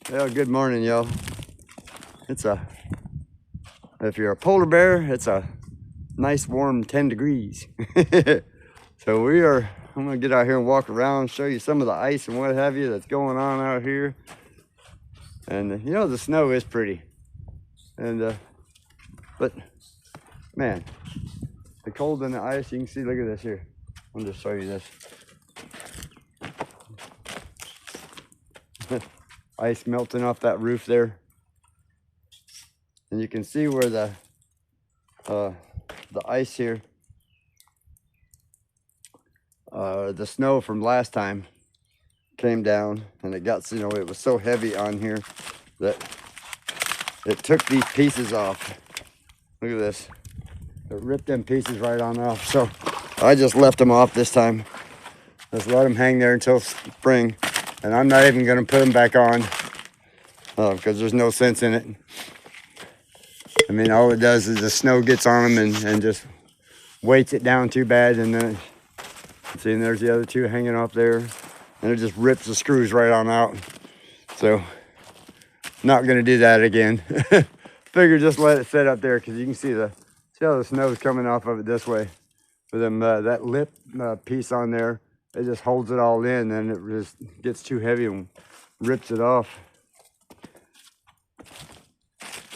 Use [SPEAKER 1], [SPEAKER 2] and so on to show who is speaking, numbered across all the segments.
[SPEAKER 1] Well, good morning, y'all. If you're a polar bear, it's a nice warm 10 degrees. So I'm gonna get out here and walk around, show you some of the ice and what have you that's going on out here. And you know, the snow is pretty. But man, the cold and the ice, you can see, look at this here. I'll just show you this. Ice melting off that roof there. And you can see where the ice here, the snow from last time came down, and it got, you know, it was so heavy on here that it took these pieces off. Look at this. It ripped them pieces right on off. So I just left them off this time. Just let them hang there until spring. And I'm not even going to put them back on because there's no sense in it. I mean, all it does is the snow gets on them and just weights it down too bad. And then, see, and there's the other two hanging off there. And it just rips the screws right on out. So, not going to do that again. Figure just let it sit up there because you can see how the snow's coming off of it this way. With them, that lip piece on there, it just holds it all in, and it just gets too heavy and rips it off.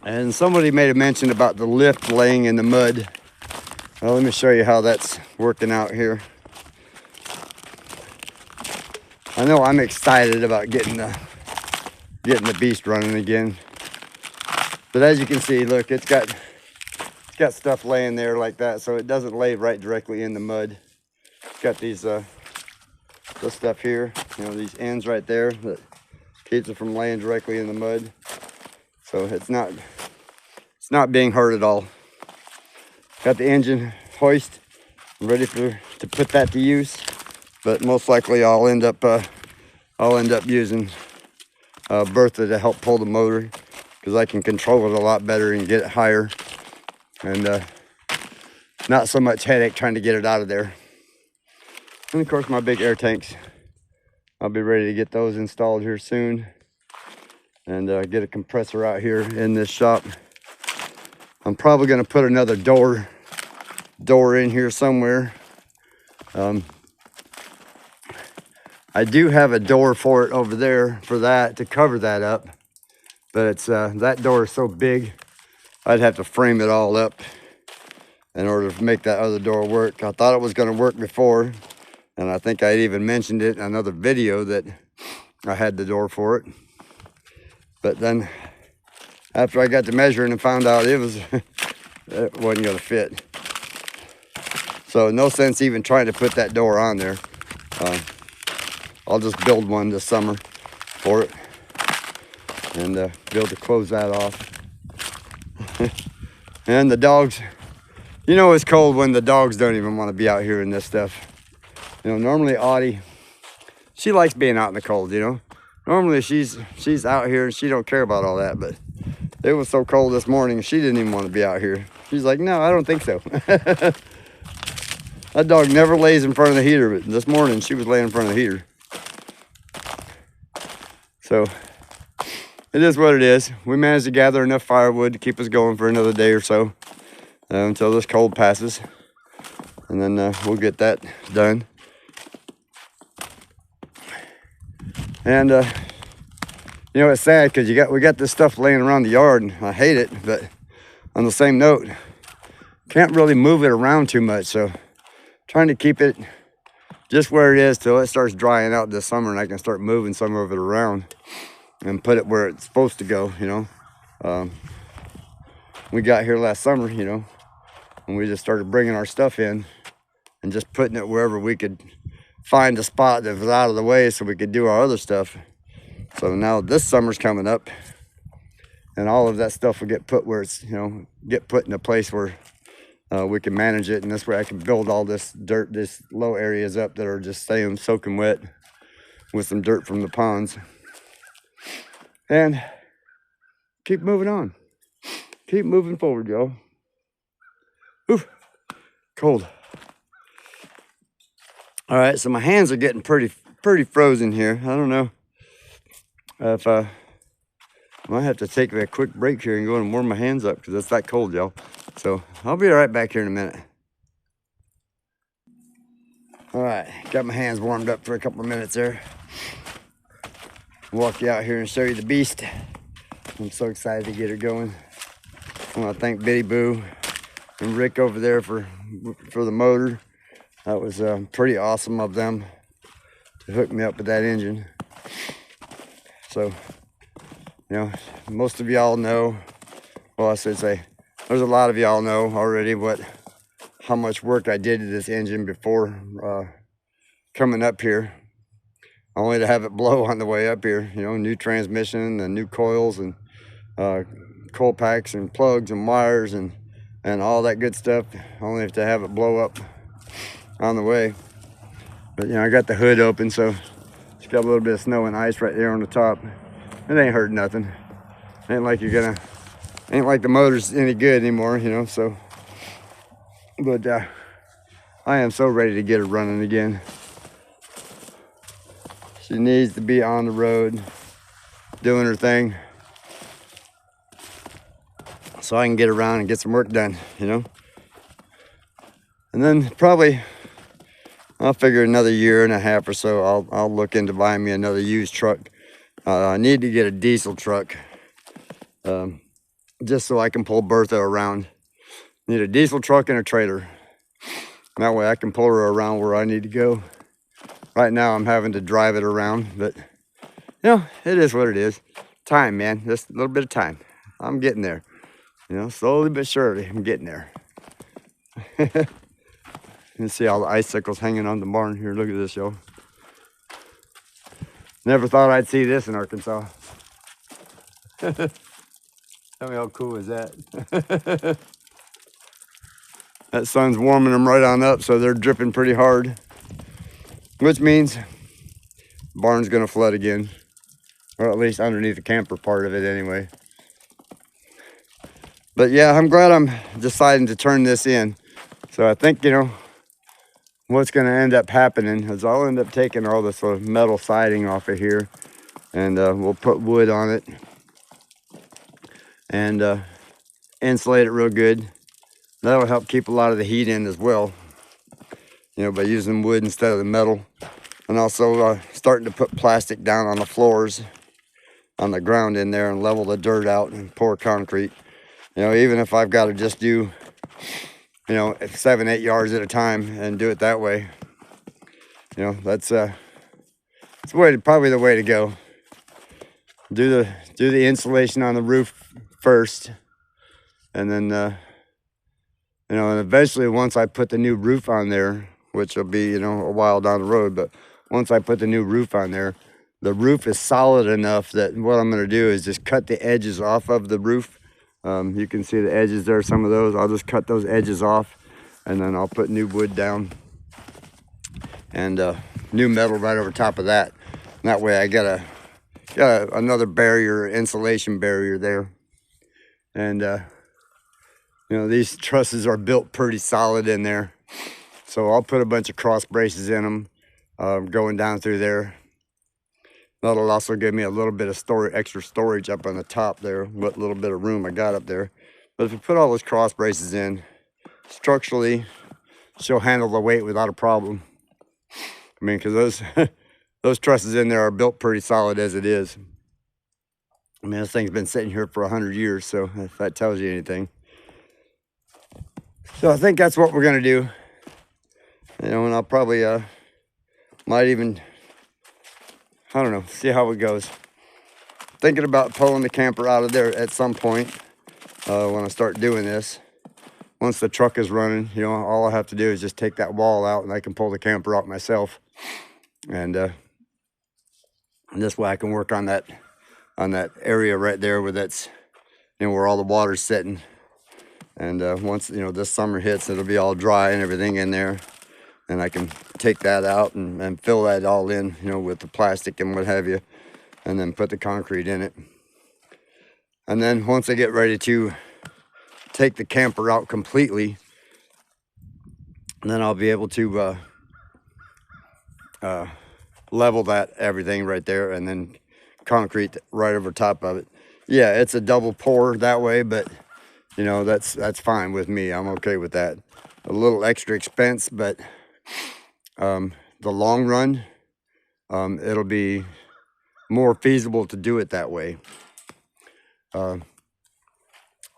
[SPEAKER 1] And somebody made a mention about the lift laying in the mud. Well, let me show you how that's working out here. I know I'm excited about getting the beast running again. But as you can see, look, it's got stuff laying there like that, so it doesn't lay right directly in the mud. It's got these this stuff here, you know, these ends right there that keeps it from laying directly in the mud. So it's not being hurt at all. Got the engine hoist ready to put that to use, but most likely I'll end up using Bertha to help pull the motor, because I can control it a lot better and get it higher, and not so much headache trying to get it out of there. And of course, my big air tanks, I'll be ready to get those installed here soon, and get a compressor out here in this shop. I'm probably going to put another door in here somewhere. I do have a door for it over there for that, to cover that up, but it's that door is so big I'd have to frame it all up in order to make that other door work. I thought it was going to work before, and I think I'd even mentioned it in another video that I had the door for it. But then after I got to measuring and found out it wasn't going to fit. So no sense even trying to put that door on there. I'll just build one this summer for it and be able to close that off. And the dogs, you know, it's cold when the dogs don't even want to be out here in this stuff. You know, normally Audie, she likes being out in the cold, you know. Normally she's out here and she don't care about all that, but it was so cold this morning, she didn't even want to be out here. She's like, no, I don't think so. That dog never lays in front of the heater, but this morning she was laying in front of the heater. So it is what it is. We managed to gather enough firewood to keep us going for another day or so until this cold passes, and then we'll get that done. And you know, it's sad because we got this stuff laying around the yard, and I hate it. But on the same note, can't really move it around too much. So trying to keep it just where it is till it starts drying out this summer, and I can start moving some of it around and put it where it's supposed to go, you know. We got here last summer, you know, and we just started bringing our stuff in and just putting it wherever we could find a spot that was out of the way so we could do our other stuff. So now this summer's coming up, and all of that stuff will get put where it's, you know, get put in a place where we can manage it, and this way I can build all this dirt, this low areas up that are just staying soaking wet with some dirt from the ponds, and keep moving on, keep moving forward, y'all. Oof, cold. All right, so my hands are getting pretty frozen here. I don't know if I might have to take a quick break here and go and warm my hands up because it's that cold, y'all. So I'll be right back here in a minute. All right, got my hands warmed up for a couple of minutes there. Walk you out here and show you the beast. I'm so excited to get her going. I want to thank Bitty Boo and Rick over there for the motor. That was pretty awesome of them to hook me up with that engine. So, you know, most of y'all know, well, I should say, there's a lot of y'all know already how much work I did to this engine before coming up here, only to have it blow on the way up here. You know, new transmission and new coils and coil packs and plugs and wires and all that good stuff, only to have it blow up on the way. But you know, I got the hood open, so it's got a little bit of snow and ice right there on the top. It ain't hurt nothing. Ain't like the motor's any good anymore, you know. So, but I am so ready to get her running again. She needs to be on the road doing her thing so I can get around and get some work done, you know. And then probably I'll figure another year and a half or so I'll look into buying me another used truck. I need to get a diesel truck just so I can pull Bertha around. Need a diesel truck and a trailer. That way I can pull her around where I need to go. Right now I'm having to drive it around, but you know, it is what it is. Time, man, just a little bit of time. I'm getting there. You know, slowly but surely, I'm getting there. You can see all the icicles hanging on the barn here. Look at this, y'all. Never thought I'd see this in Arkansas. Tell me how cool is that? That sun's warming them right on up, so they're dripping pretty hard. Which means barn's gonna flood again. Or at least underneath the camper part of it anyway. But yeah, I'm glad I'm deciding to turn this in. So I think, you know, what's gonna end up happening is I'll end up taking all this metal siding off of here, and we'll put wood on it and insulate it real good. That'll help keep a lot of the heat in as well, you know, by using wood instead of the metal. And also starting to put plastic down on the floors, on the ground in there, and level the dirt out and pour concrete. You know, even if I've got to just do, you know, 7-8 yards at a time and do it that way, you know, that's probably the way to go. Do the insulation on the roof first, and then you know, and eventually once I put the new roof on there, which will be, you know, a while down the road, but once I put the new roof on there, the roof is solid enough that what I'm going to do is just cut the edges off of the roof. You can see the edges there, some of those. I'll just cut those edges off, and then I'll put new wood down and new metal right over top of that. And that way I got another barrier, insulation barrier there. And you know, these trusses are built pretty solid in there. So I'll put a bunch of cross braces in them going down through there. That'll also give me a little bit of extra storage up on the top there, what little bit of room I got up there. But if you put all those cross braces in, structurally, she'll handle the weight without a problem. I mean, because those trusses in there are built pretty solid as it is. I mean, this thing's been sitting here for 100 years, so if that tells you anything. So I think that's what we're gonna do. You know, and I'll probably might even, I don't know, see how it goes. Thinking about pulling the camper out of there at some point when I start doing this. Once the truck is running, you know, all I have to do is just take that wall out and I can pull the camper out myself. And this way I can work on that area right there where that's, you know, where all the water's sitting. And once, you know, this summer hits, it'll be all dry and everything in there. And I can take that out and fill that all in, you know, with the plastic and what have you. And then put the concrete in it. And then once I get ready to take the camper out completely, then I'll be able to level that everything right there and then concrete right over top of it. yeah, it's a double pour that way, but you know, that's fine with me. I'm okay with that. A little extra expense, but the long run, it'll be more feasible to do it that way.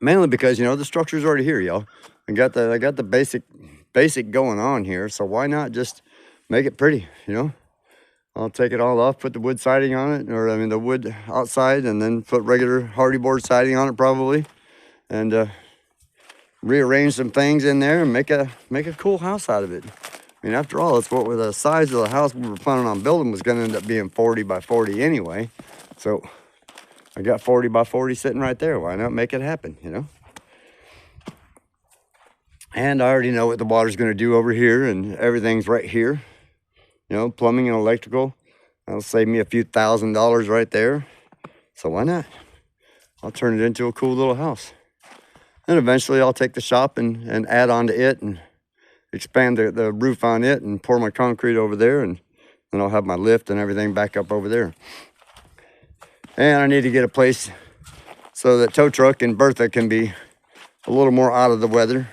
[SPEAKER 1] Mainly because, you know, the structure's already here, y'all. I got the basic going on here, so why not just make it pretty, you know? I'll take it all off, put the wood siding on it, or I mean the wood outside, and then put regular hardy board siding on it probably, and rearrange some things in there and make a cool house out of it. I mean, after all, it's what with the size of the house we were planning on building was going to end up being 40 by 40 anyway. So I got 40 by 40 sitting right there. Why not make it happen, you know? And I already know what the water's going to do over here, and everything's right here. You know, plumbing and electrical. That'll save me a few $1,000s right there. So why not? I'll turn it into a cool little house. And eventually I'll take the shop and add on to it and expand the roof on it and pour my concrete over there, and then I'll have my lift and everything back up over there. And I need to get a place so that tow truck and Bertha can be a little more out of the weather.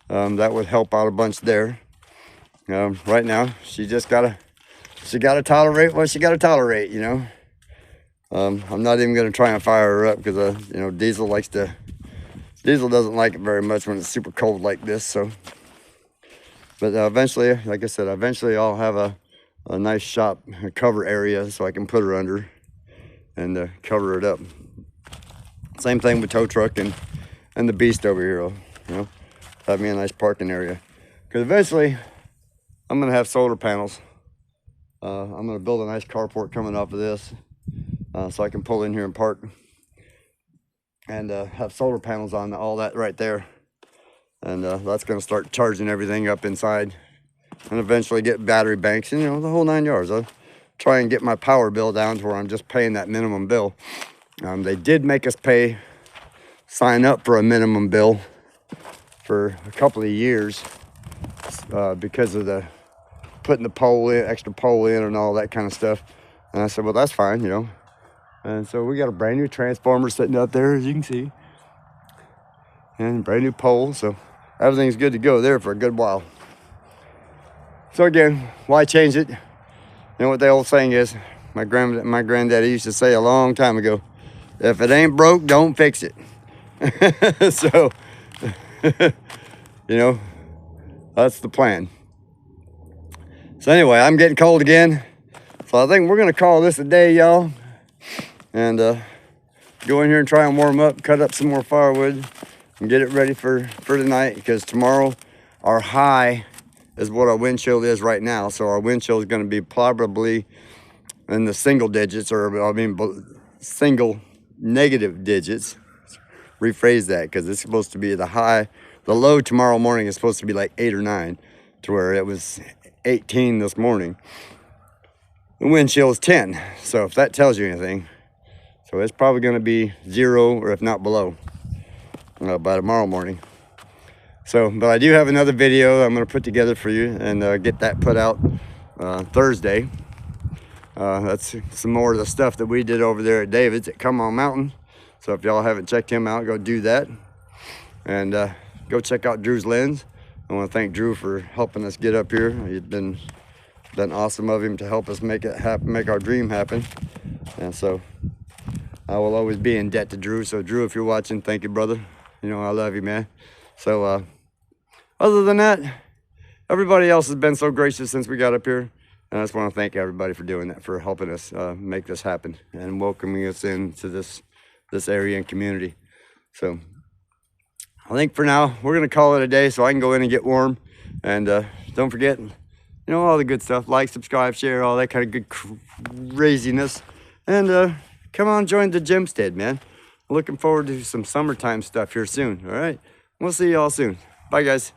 [SPEAKER 1] That would help out a bunch there. Right now, she gotta tolerate what she gotta tolerate, you know. I'm not even gonna try and fire her up because you know, Diesel doesn't like it very much when it's super cold like this. So, but eventually, like I said, I'll have a nice shop cover area so I can put her under and cover it up. Same thing with tow truck and the beast over here, you know, have me a nice parking area. Because eventually, I'm gonna have solar panels. I'm gonna build a nice carport coming off of this, so I can pull in here and park, and have solar panels on all that right there. And that's gonna start charging everything up inside, and eventually get battery banks and, you know, the whole 9 yards. I'll try and get my power bill down to where I'm just paying that minimum bill. They did make us sign up for a minimum bill for a couple of years because of the putting the pole in, extra pole in and all that kind of stuff. And I said, well, that's fine, you know. And so we got a brand new transformer sitting out there, as you can see, and brand new pole. So everything's good to go there for a good while. So again, why change it? You know what the old saying is? My granddaddy used to say a long time ago, if it ain't broke, don't fix it. So, you know, that's the plan. So anyway, I'm getting cold again. So I think we're gonna call this a day, y'all. And go in here and try and warm up, cut up some more firewood, and get it ready for tonight, because tomorrow our high is what our wind chill is right now. So our wind chill is gonna be probably in the single digits, or I mean single negative digits. Rephrase that, because it's supposed to be the high. The low tomorrow morning is supposed to be like 8 or 9, to where it was 18 this morning. The wind chill is 10. So if that tells you anything, so it's probably going to be 0, or if not below, by tomorrow morning. So, but I do have another video I'm going to put together for you and get that put out Thursday. That's some more of the stuff that we did over there at David's at Come On Mountain. So if y'all haven't checked him out, go do that. And go check out Drew's lens. I want to thank Drew for helping us get up here. He's been awesome of him to help us make it happen, make our dream happen. And so I will always be in debt to Drew. So Drew, if you're watching, thank you, brother. You know I love you, man. So other than that, everybody else has been so gracious since we got up here. And I just want to thank everybody for doing that, for helping us make this happen and welcoming us into this area and community. So I think for now we're gonna call it a day so I can go in and get warm. And don't forget, you know, all the good stuff, like, subscribe, share, all that kind of good craziness. And come on, join the Gemstead, man. Looking forward to some summertime stuff here soon. All right, we'll see y'all soon. Bye, guys.